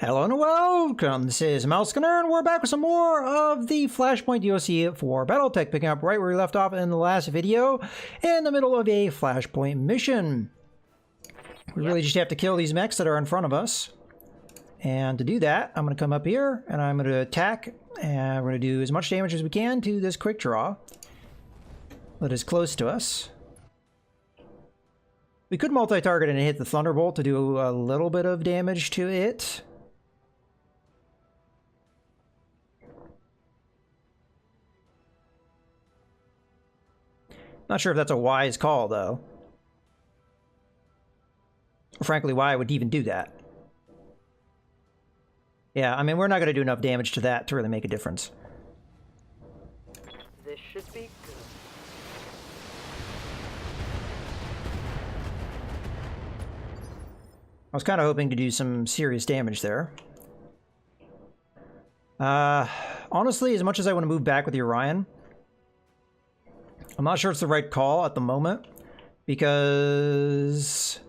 Hello and welcome, this is Mousegunner, and we're back with some more of the Flashpoint DLC for BattleTech, picking up right where we left off in the last video, in the middle of a Flashpoint mission. We really just have to kill these mechs that are in front of us. And to do that, I'm going to come up here, and I'm going to attack, and we're going to do as much damage as we can to this quick draw that is close to us. We could multi-target and hit the Thunderbolt to do a little bit of damage to it. Not sure if that's a wise call, though. Or frankly, why I would even do that. Yeah, I mean, we're not going to do enough damage to that to really make a difference. This should be good. I was kind of hoping to do some serious damage there. Honestly, as much as I want to move back with the Orion, I'm not sure it's the right call at the moment, because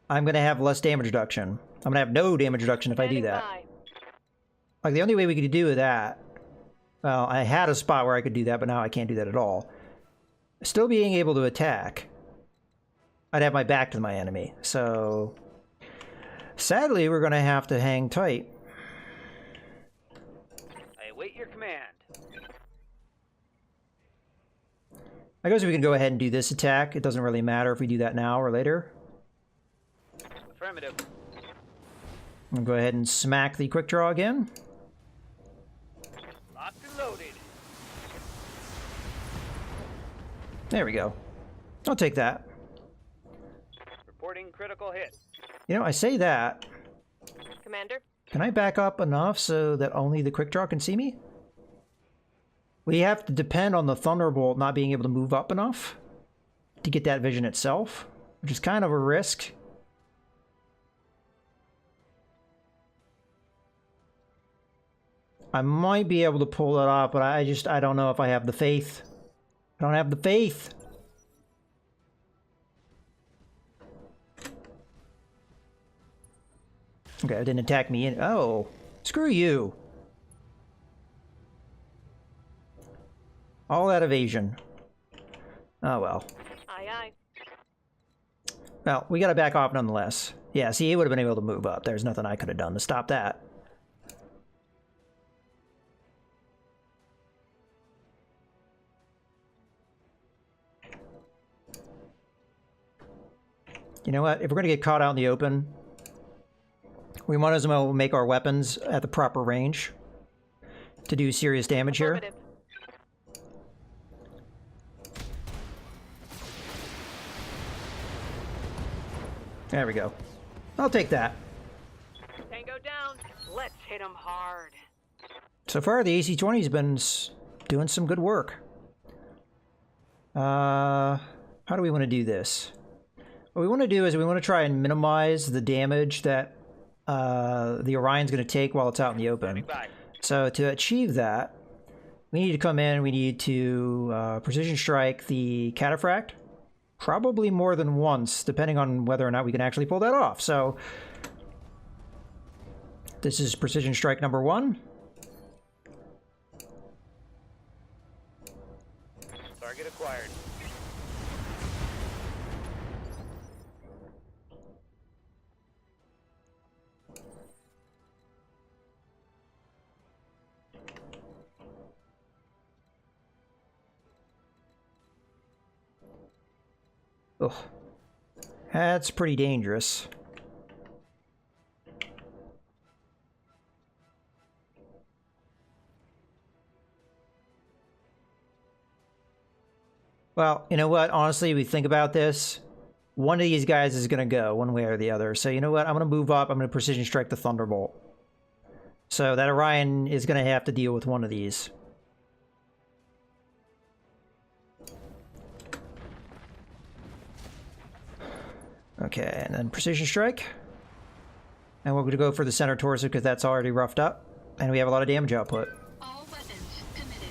I'm going to have less damage reduction. I'm going to have no damage reduction if I do that. Like, the only way we could do that, well, I had a spot where I could do that, but now I can't do that at all. Still being able to attack, I'd have my back to my enemy. So, sadly, we're going to have to hang tight. I await your command. I guess we can go ahead and do this attack. It doesn't really matter if we do that now or later. Affirmative. I'm going to go ahead and smack the quick draw again. Locked and loaded. There we go. I'll take that. Reporting critical hit. You know, I say that. Commander? Can I back up enough so that only the quick draw can see me? We have to depend on the Thunderbolt not being able to move up enough to get that vision itself, which is kind of a risk. I might be able to pull it off, but I don't know if I have the faith. I don't have the faith. Okay, it didn't attack me in. Oh, screw you. All that evasion. Oh well. Aye, aye. Well, we gotta back off nonetheless. Yeah, see, he would have been able to move up. There's nothing I could have done to stop that. You know what? If we're gonna get caught out in the open, we might as well make our weapons at the proper range to do serious damage here. There we go. I'll take that. Tango down. Let's hit him hard. So far, the AC-20's been doing some good work. How do we want to do this? What we want to do is we want to try and minimize the damage that the Orion's going to take while it's out in the open. So to achieve that, we need to come in, we need to precision strike the Cataphract. Probably more than once, depending on whether or not we can actually pull that off. So, this is precision strike number 1. Target acquired. Ugh. That's pretty dangerous. Well, you know what? Honestly, we think about this. One of these guys is going to go one way or the other. So you know what? I'm going to move up. I'm going to precision strike the Thunderbolt. So that Orion is going to have to deal with one of these. Okay, and then precision strike. And we're going to go for the center torso because that's already roughed up. And we have a lot of damage output. All weapons committed.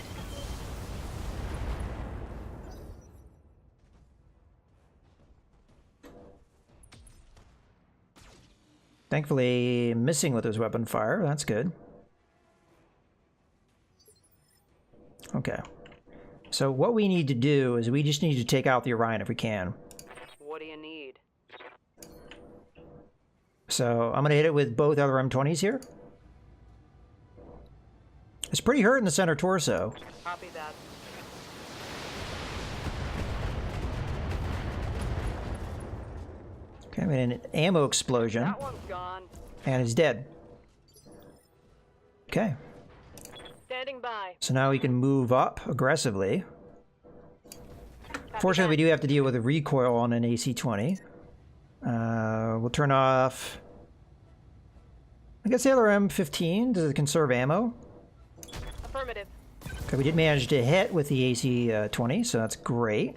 Thankfully, missing with his weapon fire. That's good. Okay. So what we need to do is we just need to take out the Orion if we can. What do you need? So I'm going to hit it with both other M20s here. It's pretty hurt in the center torso. Copy that. Okay, we had an ammo explosion. That one's gone. And he's dead. Okay. Standing by. So now we can move up aggressively. Fortunately, we do have to deal with a recoil on an AC-20. We'll turn off... I guess the other M15. Does it conserve ammo? Affirmative. Okay, we did manage to hit with the AC-20, so that's great.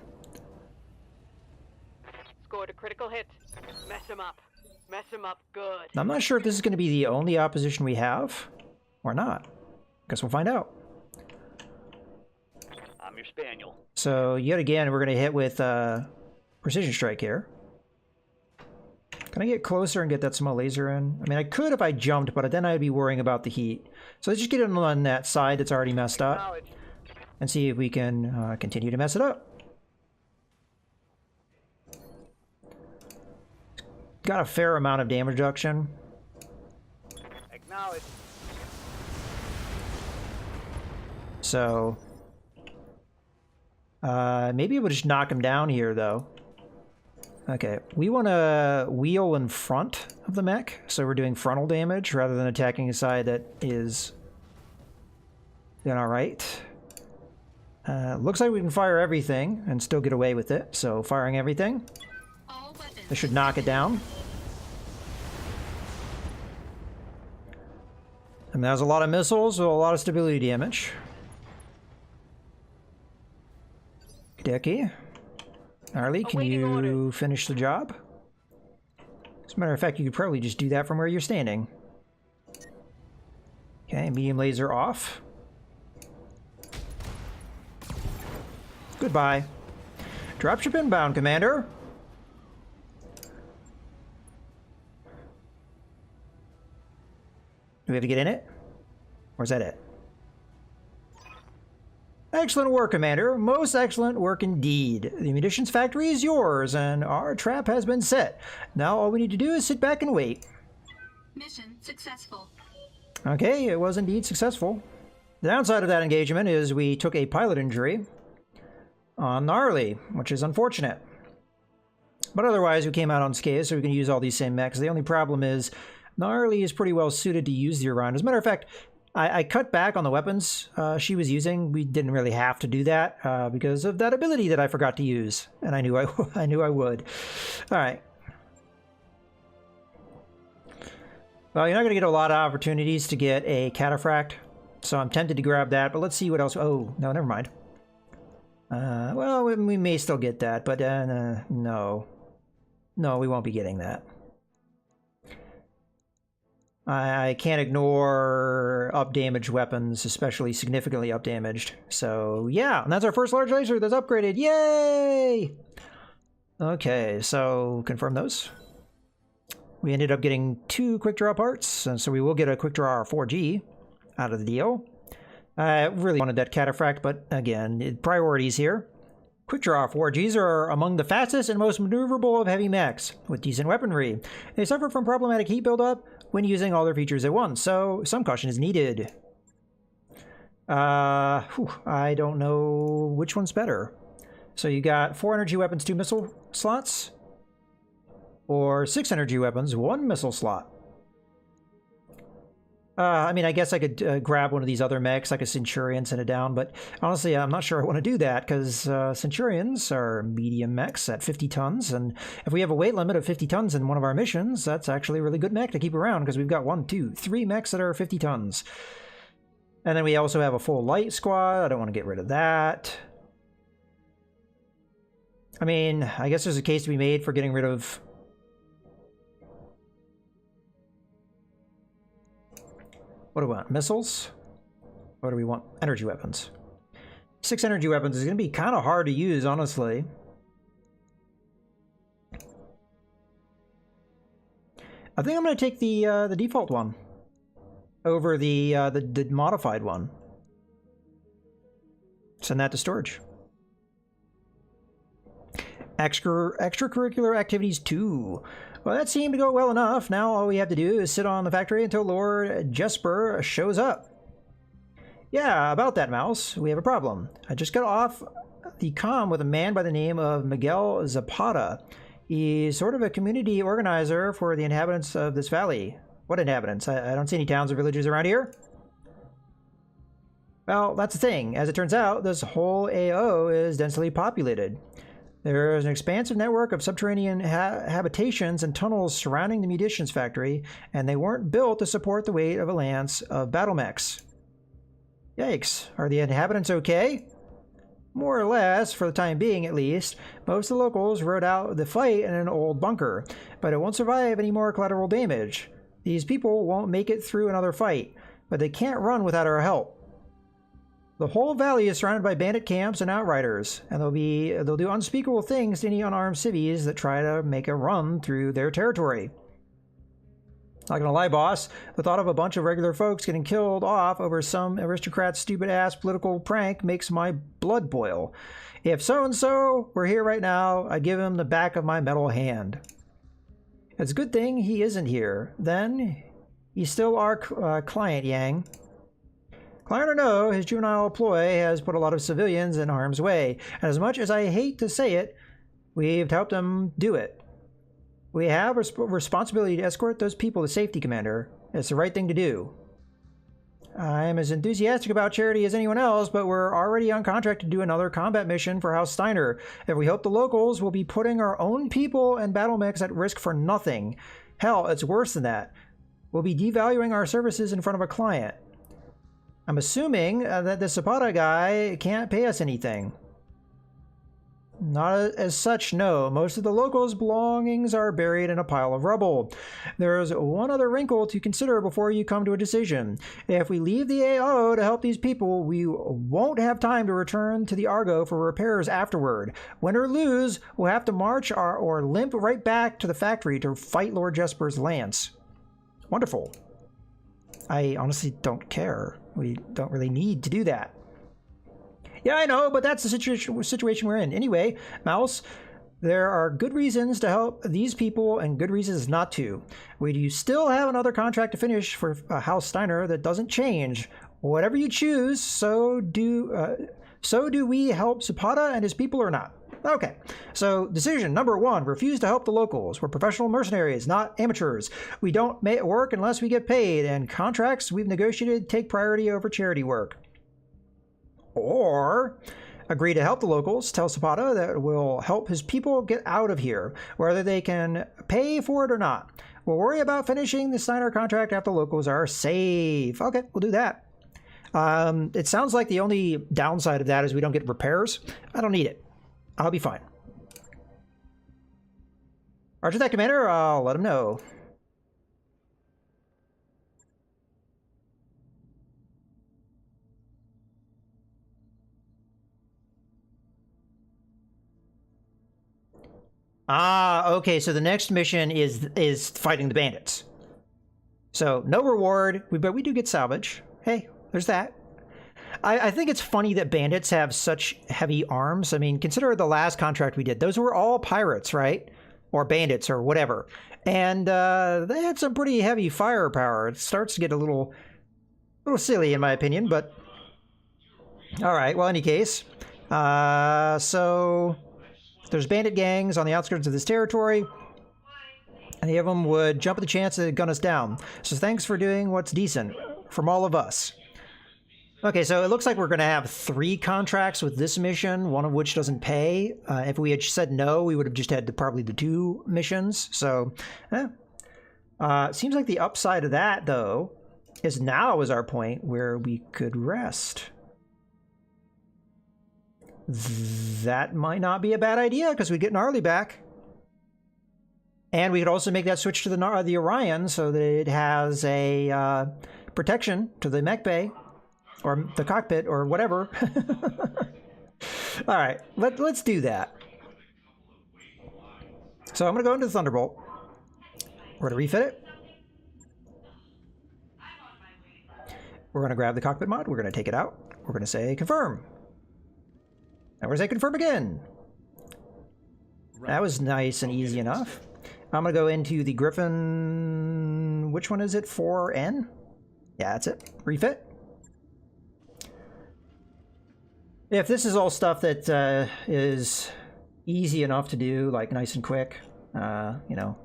Scored a critical hit. Mess him up. Mess him up good. Now, I'm not sure if this is going to be the only opposition we have, or not. Guess we'll find out. I'm your spaniel. So, yet again, we're going to hit with Precision Strike here. Can I get closer and get that small laser in? I mean, I could if I jumped, but then I'd be worrying about the heat. So let's just get it on that side that's already messed up and see if we can continue to mess it up. Got a fair amount of damage reduction. Acknowledge. So maybe we'll just knock him down here, though. Okay, we want to wheel in front of the mech, so we're doing frontal damage rather than attacking a side that is doing all right. Looks like we can fire everything and still get away with it, so firing everything. All weapons. This should knock it down. And that was a lot of missiles with a lot of stability damage. Decky. Harley, can you finish the job? As a matter of fact, you could probably just do that from where you're standing. Okay, medium laser off. Goodbye. Dropship inbound, Commander. Do we have to get in it? Or is that it? Excellent work, Commander. Most excellent work indeed. The munitions factory is yours, and our trap has been set. Now all we need to do is sit back and wait. Mission successful. Okay, it was indeed successful. The downside of that engagement is we took a pilot injury on Gnarly, which is unfortunate. But otherwise, we came out unscathed, so we can use all these same mechs. The only problem is Gnarly is pretty well suited to use the Orion. As a matter of fact, I cut back on the weapons she was using. We didn't really have to do that because of that ability that I forgot to use, and I knew I knew I would. All right. Well, you're not going to get a lot of opportunities to get a cataphract, so I'm tempted to grab that. But let's see what else. Oh no, never mind. Well, we may still get that, but no, we won't be getting that. I can't ignore up-damaged weapons, especially significantly up-damaged. So, yeah, and that's our first large laser that's upgraded. Yay! Okay, so confirm those. We ended up getting 2 quick-draw parts, and so we will get a quick-draw 4G out of the deal. I really wanted that cataphract, but again, priorities here. Quick-draw 4Gs are among the fastest and most maneuverable of heavy mechs, with decent weaponry. They suffer from problematic heat buildup when using all their features at once, so some caution is needed. I don't know which one's better. So you got 4 energy weapons, 2 missile slots, or 6 energy weapons, 1 missile slot. I mean, I guess I could grab one of these other mechs, like a Centurion, send it down, but honestly, I'm not sure I want to do that, because Centurions are medium mechs at 50 tons, and if we have a weight limit of 50 tons in one of our missions, that's actually a really good mech to keep around, because we've got 1, 2, 3 mechs that are 50 tons. And then we also have a full light squad. I don't want to get rid of that. I mean, I guess there's a case to be made for getting rid of... What do we want? Missiles? Or do we want energy weapons? 6 energy weapons is going to be kind of hard to use, honestly. I think I'm going to take the default one over the modified one. Send that to storage. Extracurricular activities 2. Well, that seemed to go well enough. Now all we have to do is sit on the factory until Lord Jesper shows up. Yeah, about that, Mouse. We have a problem. I just got off the comm with a man by the name of Miguel Zapata. He's sort of a community organizer for the inhabitants of this valley. What inhabitants? I don't see any towns or villages around here. Well, that's the thing. As it turns out, this whole AO is densely populated. There is an expansive network of subterranean habitations and tunnels surrounding the munitions factory, and they weren't built to support the weight of a lance of battle mechs. Yikes. Are the inhabitants okay? More or less, for the time being at least. Most of the locals rode out the fight in an old bunker, but it won't survive any more collateral damage. These people won't make it through another fight, but they can't run without our help. The whole valley is surrounded by bandit camps and outriders, and they'll do unspeakable things to any unarmed civvies that try to make a run through their territory. Not gonna lie, boss, the thought of a bunch of regular folks getting killed off over some aristocrat's stupid-ass political prank makes my blood boil. If so-and-so were here right now, I'd give him the back of my metal hand. It's a good thing he isn't here. Then, he's still our client, Yang. Client or no, his juvenile ploy has put a lot of civilians in harm's way. And as much as I hate to say it, we've helped him do it. We have a responsibility to escort those people to safety, Commander. It's the right thing to do. I'm as enthusiastic about charity as anyone else, but we're already on contract to do another combat mission for House Steiner. If we hope the locals will be putting our own people and battle mechs at risk for nothing. Hell, it's worse than that. We'll be devaluing our services in front of a client. I'm assuming that the Zapata guy can't pay us anything. Not as such, no. Most of the locals' belongings are buried in a pile of rubble. There's one other wrinkle to consider before you come to a decision. If we leave the AO to help these people, we won't have time to return to the Argo for repairs afterward. Win or lose, we'll have to march or limp right back to the factory to fight Lord Jesper's lance. Wonderful. I honestly don't care. We don't really need to do that. Yeah, I know, but that's the situation we're in. Anyway, Mouse, there are good reasons to help these people and good reasons not to. We do still have another contract to finish for House Steiner that doesn't change. Whatever you choose, so do we help Zapata and his people or not? Okay, so decision number 1, refuse to help the locals. We're professional mercenaries, not amateurs. We don't work unless we get paid, and contracts we've negotiated take priority over charity work. Or agree to help the locals, tell Zapata that we'll help his people get out of here, whether they can pay for it or not. We'll worry about finishing the Steiner contract after the locals are safe. Okay, we'll do that. It sounds like the only downside of that is we don't get repairs. I don't need it. I'll be fine. Roger that, Commander. I'll let him know. Ah, okay, so the next mission is fighting the bandits. So, no reward, but we do get salvage. Hey, there's that. I think it's funny that bandits have such heavy arms. I mean, consider the last contract we did. Those were all pirates, right? Or bandits or whatever. And they had some pretty heavy firepower. It starts to get a little silly in my opinion, but... Alright, well, in any case. So... There's bandit gangs on the outskirts of this territory. Any of them would jump at the chance to gun us down. So thanks for doing what's decent from all of us. Okay, so it looks like we're going to have 3 contracts with this mission, one of which doesn't pay. If we had said no, we would have just had probably the 2 missions. So, seems like the upside of that, though, is now is our point where we could rest. That might not be a bad idea, because we get gnarly back. And we could also make that switch to the Orion so that it has a protection to the mech bay. Or the cockpit, or whatever. Alright, let's do that. So I'm going to go into the Thunderbolt. We're going to refit it. we're going to grab the cockpit mod. We're going to take it out. We're going to say confirm. And we're going to say confirm again. That was nice and easy enough. I'm going to go into the Griffin. Which one is it? 4N? Yeah, that's it. Refit. If this is all stuff that is easy enough to do, like nice and quick, you know,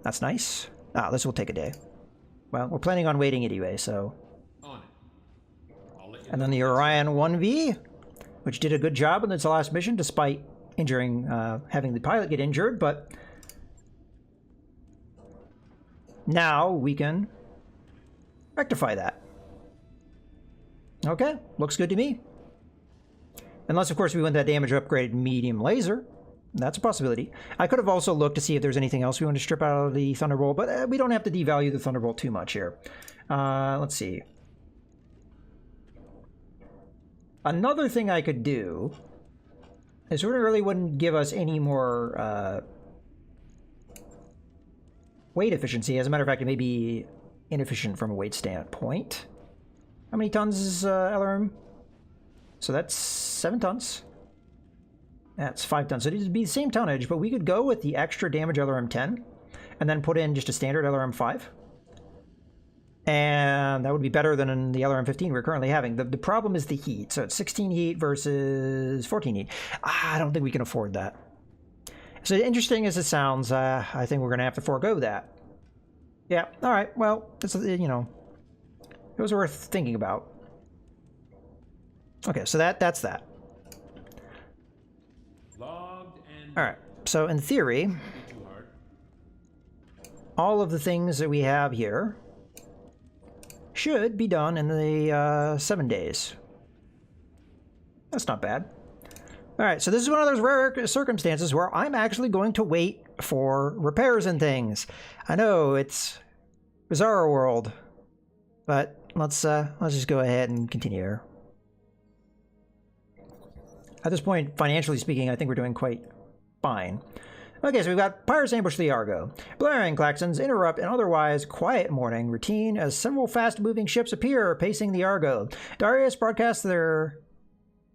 that's nice. Ah, this will take a day. Well, we're planning on waiting anyway, so. And then the Orion 1V, which did a good job in its last mission, despite injuring, having the pilot get injured, but now we can rectify that. Okay, looks good to me. Unless, of course, we want that damage upgraded medium laser. That's a possibility. I could have also looked to see if there's anything else we want to strip out of the Thunderbolt, but we don't have to devalue the Thunderbolt too much here. Let's see. Another thing I could do is it really wouldn't give us any more weight efficiency. As a matter of fact, it may be inefficient from a weight standpoint. How many tons is LRM? So that's 7 tons. That's 5 tons. So it would be the same tonnage, but we could go with the extra damage LRM 10 and then put in just a standard LRM 5. And that would be better than in the LRM 15 we're currently having. The problem is the heat. So it's 16 heat versus 14 heat. I don't think we can afford that. So interesting as it sounds, I think we're going to have to forego that. Yeah, all right. Well, it's, you know, it was worth thinking about. Okay, so that's that. All right, so in theory, all of the things that we have here should be done in the 7 days. That's not bad. All right, so this is one of those rare circumstances where I'm actually going to wait for repairs and things. I know it's bizarre world, but let's just go ahead and continue here. At this point, financially speaking, I think we're doing quite fine. Okay, so we've got Pirates ambush the Argo. Blaring klaxons interrupt an otherwise quiet morning routine as several fast-moving ships appear, pacing the Argo. Darius broadcasts their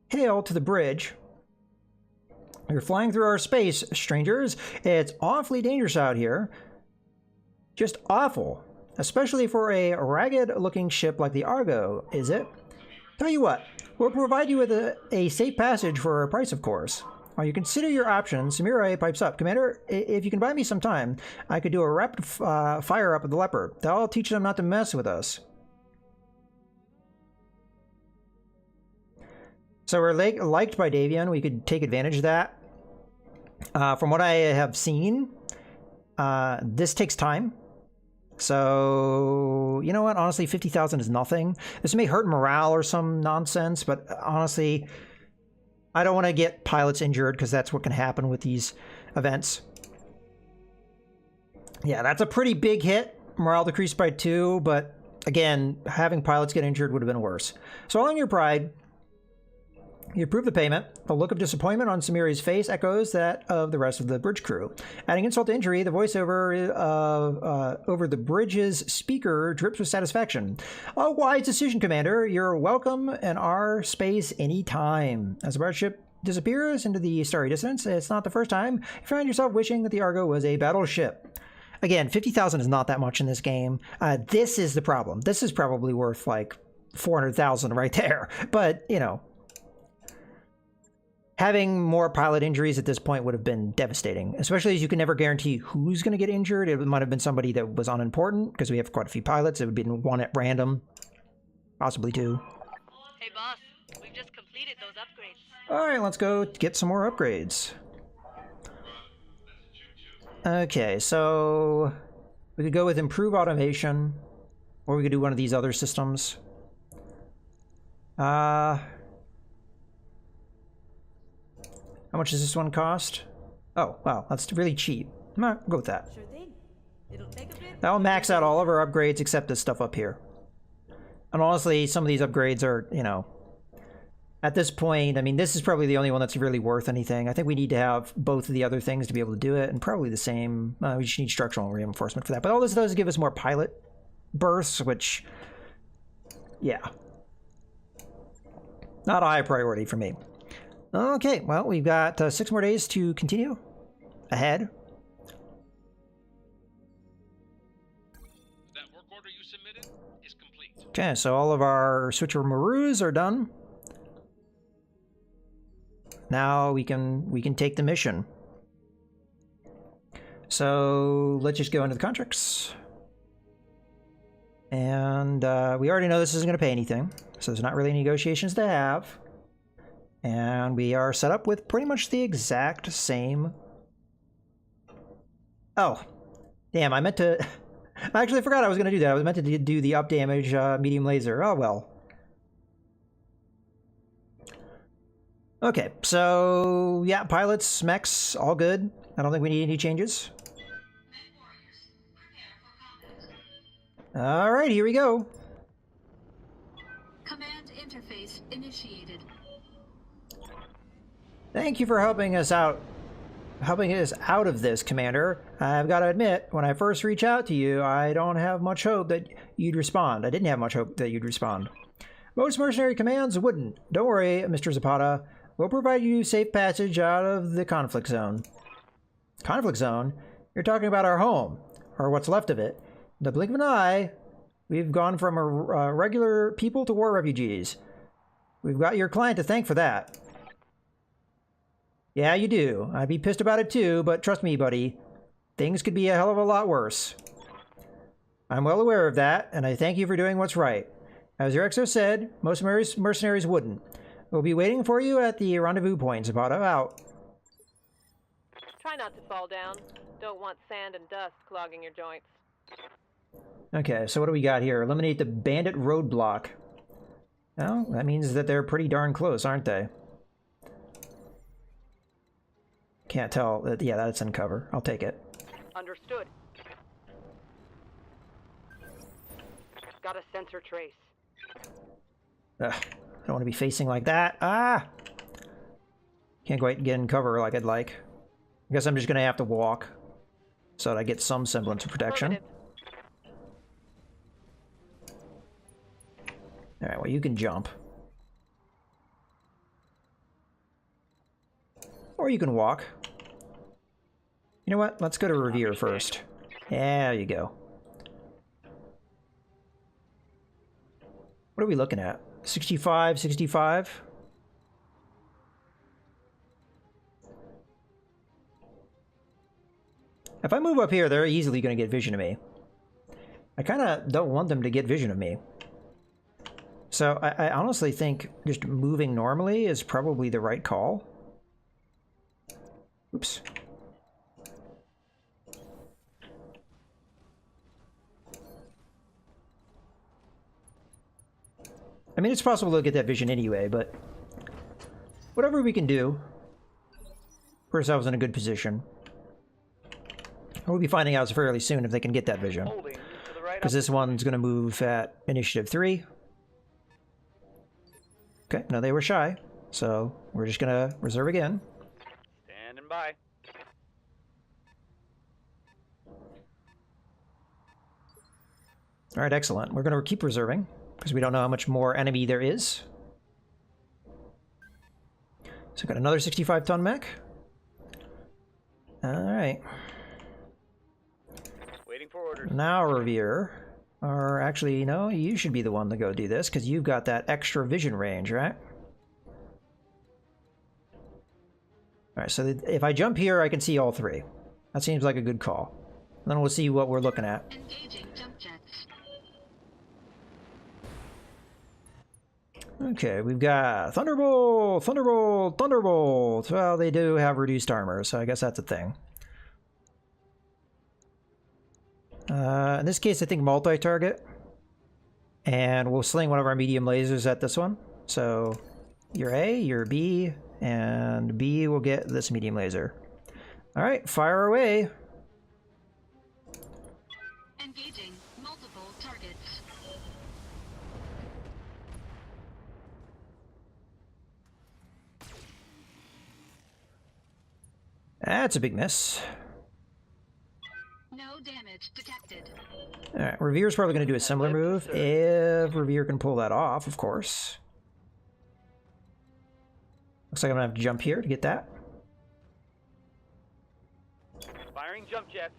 hail to the bridge. You're flying through our space, strangers. It's awfully dangerous out here. Just awful. Especially for a ragged-looking ship like the Argo, is it? Tell you what, we'll provide you with a safe passage for a price, of course. While you consider your options, Samurai pipes up. Commander, if you can buy me some time, I could do a rapid fire up of the Leopard. That'll teach them not to mess with us. So we're liked by Davian. We could take advantage of that. From what I have seen, this takes time. So, you know what? Honestly, 50,000 is nothing. This may hurt morale or some nonsense, but honestly, I don't want to get pilots injured because that's what can happen with these events. Yeah, that's a pretty big hit. Morale decreased by 2, but again, having pilots get injured would have been worse. So, all in your pride, you approve the payment. The look of disappointment on Samiri's face echoes that of the rest of the bridge crew. Adding insult to injury, the voiceover over the bridge's speaker drips with satisfaction. A wise decision, Commander. You're welcome in our space anytime. As the barge ship disappears into the starry distance, it's not the first time you find yourself wishing that the Argo was a battleship. Again, 50,000 is not that much in this game. This is the problem. This is probably worth like 400,000 right there. But, you know, having more pilot injuries at this point would have been devastating, especially as you can never guarantee who's going to get injured. It might have been somebody that was unimportant, because we have quite a few pilots. It would have been 1 at random, possibly 2. Hey boss, we've just completed those upgrades. All right, let's go get some more upgrades. Okay, so we could go with improve automation, or we could do one of these other systems. How much does this one cost? Oh, wow, that's really cheap. I'll go with that. Sure thing. It'll take a bit. That'll max out all of our upgrades except this stuff up here. And honestly, some of these upgrades are, you know, at this point, I mean, this is probably the only one that's really worth anything. I think we need to have both of the other things to be able to do it, and probably the same. We just need structural reinforcement for that. But all this does give us more pilot berths, which yeah. Not a high priority for me. Okay, well, we've got 6 more days to continue ahead. That work order you submitted is complete. Okay, so all of our switcheroos are done. Now we can take the mission. So let's just go into the contracts. And we already know this isn't going to pay anything, so there's not really any negotiations to have. And we are set up with pretty much the exact same... Oh, damn, I meant to... I actually forgot I was going to do that. I was meant to do the up damage medium laser. Oh, well. Okay, so yeah, pilots, mechs, all good. I don't think we need any changes. All right, here we go. Command interface initiated. Thank you for helping us out of this, Commander. I've got to admit, when I first reached out to you, I don't have much hope that you'd respond. I didn't have much hope that you'd respond. Most mercenary commands wouldn't. Don't worry, Mr. Zapata. We'll provide you safe passage out of the conflict zone. Conflict zone? You're talking about our home, or what's left of it. In the blink of an eye, we've gone from regular people to war refugees. We've got your client to thank for that. Yeah, you do. I'd be pissed about it too, but trust me, buddy. Things could be a hell of a lot worse. I'm well aware of that, and I thank you for doing what's right. As your exo said, most mercenaries wouldn't. We'll be waiting for you at the rendezvous point, Zapata. Out. Try not to fall down. Don't want sand and dust clogging your joints. Okay, so what do we got here? Eliminate the bandit roadblock. Well, that means that they're pretty darn close, aren't they? Can't tell. Yeah, that's in cover. I'll take it. Understood. Got a sensor trace. Ugh, I don't want to be facing like that. Ah! Can't quite get in cover like I'd like. I guess I'm just going to have to walk so that I get some semblance of protection. Alright, well, you can jump. Or you can walk. You know what? Let's go to Revere first. There you go. What are we looking at? 65, 65? If I move up here, they're easily going to get vision of me. I kind of don't want them to get vision of me. So I honestly think just moving normally is probably the right call. Oops. I mean, it's possible to get that vision anyway, but whatever we can do, put ourselves in a good position. We'll be finding out fairly soon if they can get that vision. Because this one's going to move at initiative 3. Okay, no, they were shy, so we're just going to reserve again. Standing by. All right, excellent. We're going to keep reserving, because we don't know how much more enemy there is. So got another 65-ton mech. All right. Waiting for orders. Now, Revere. Or actually, no, you should be the one to go do this, because you've got that extra vision range, right? Alright, so if I jump here, I can see all 3. That seems like a good call. And then we'll see what we're looking at. Engaging jump jets. Okay, we've got Thunderbolt, Thunderbolt, Thunderbolt. Well, they do have reduced armor, so I guess that's a thing. In this case, I think multi-target. And we'll sling one of our medium lasers at this one. So, you're A, you're B, and B will get this medium laser. Alright, fire away! Engaging multiple targets. That's a big miss. No damage detected. Alright, Revere's probably going to do a similar move, if Revere can pull that off, of course. Looks like I'm going to have to jump here to get that. Firing jump jets.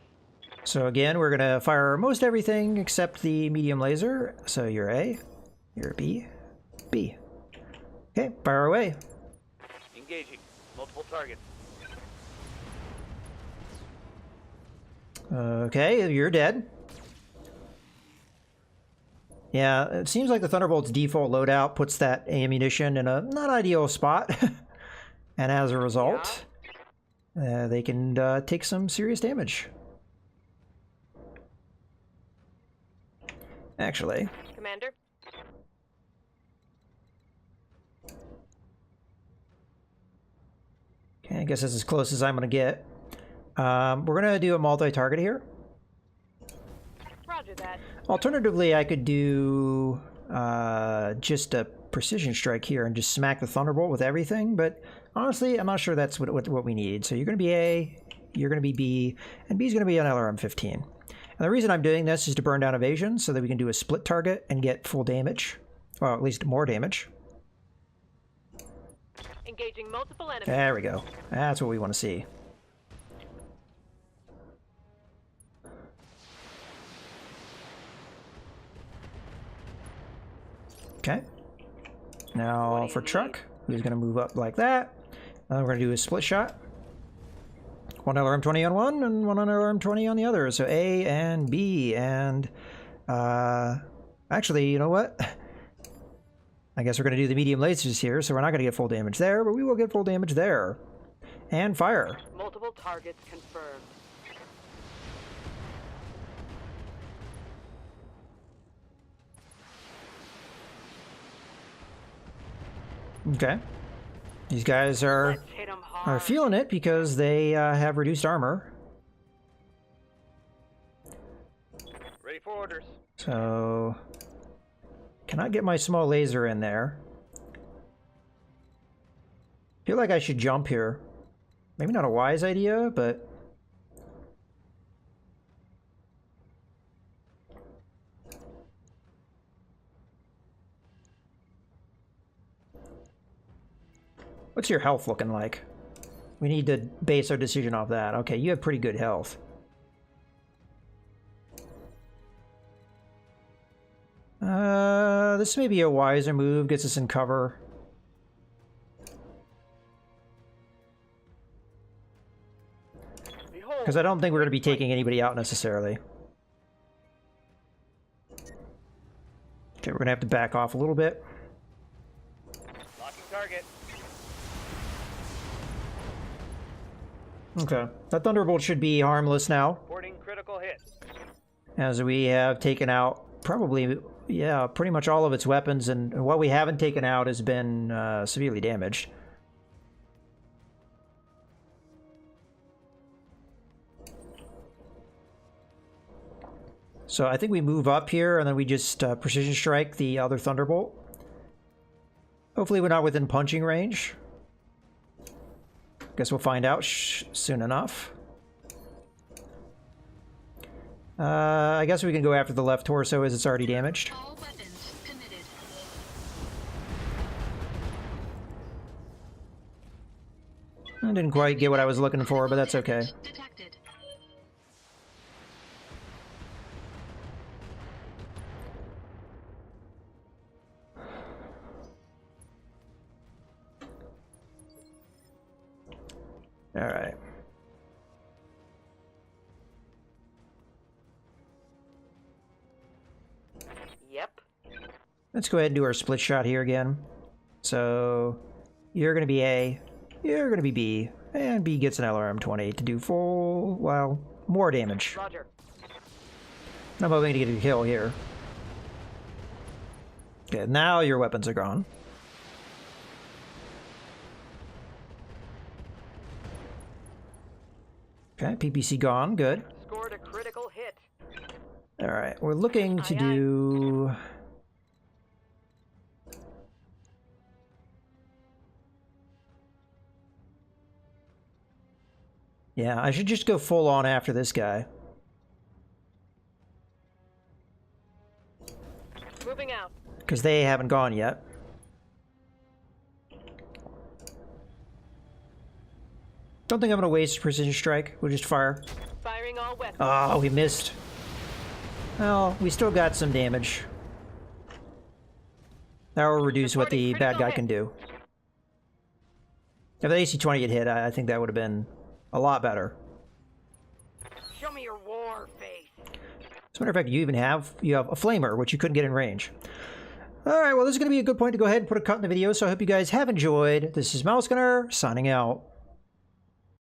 So again, we're going to fire most everything except the medium laser. So you're A, you're B, B. Okay, fire away. Engaging. Multiple targets. Okay, you're dead. Yeah, it seems like the Thunderbolt's default loadout puts that ammunition in a not ideal spot. And as a result, they can take some serious damage. Actually. Commander? Okay, I guess that's as close as I'm going to get. We're going to do a multi-target here. Roger that. Alternatively, I could do just a precision strike here and just smack the Thunderbolt with everything, but honestly, I'm not sure that's what we need. So you're going to be A, you're going to be B, and B is going to be an LRM-15. And the reason I'm doing this is to burn down evasion so that we can do a split target and get full damage. Well, at least more damage. Engaging multiple enemies. There we go. That's what we want to see. Okay. Now for Truck, who's going to move up like that. We're going to do a split shot. One LRM-20 on one and one LRM-20 on the other. So A and B and... actually, you know what? I guess we're going to do the medium lasers here, so we're not going to get full damage there, but we will get full damage there. And fire. Multiple targets confirmed. Okay. These guys are Let's hit 'em hard. feeling it because they have reduced armor. Ready for orders. So... cannot get my small laser in there. Feel like I should jump here. Maybe not a wise idea, but... what's your health looking like? We need to base our decision off that. Okay, you have pretty good health. This may be a wiser move, gets us in cover. Because I don't think we're going to be taking anybody out necessarily. Okay, we're going to have to back off a little bit. Locking target. Okay, that Thunderbolt should be harmless now, Reporting critical hit. as we have taken out probably, yeah, pretty much all of its weapons, and what we haven't taken out has been severely damaged. So I think we move up here, and then we just precision strike the other Thunderbolt. Hopefully we're not within punching range. Guess we'll find out soon enough. I guess we can go after the left torso as it's already damaged. All weapons committed. I didn't quite get what I was looking for, but that's okay. Detected. All right. Yep. Let's go ahead and do our split shot here again. So you're going to be A, you're going to be B, and B gets an LRM-20 to do full, well, more damage. Roger. I'm hoping to get a kill here. Okay, now your weapons are gone. Okay, PPC gone, good. Scored a critical hit. Alright, we're looking to Aye, aye. do... yeah, I should just go full on after this guy. Moving out. because they haven't gone yet. Don't think I'm going to waste precision strike. We'll just fire. Firing all weapons. Oh, we missed. Well, we still got some damage. That will reduce what the bad guy can do. If the AC-20 had hit, I think that would have been a lot better. Show me your war face. As a matter of fact, you have a flamer, which you couldn't get in range. Alright, well, this is going to be a good point to go ahead and put a cut in the video, so I hope you guys have enjoyed. This is Mouse Gunner, signing out.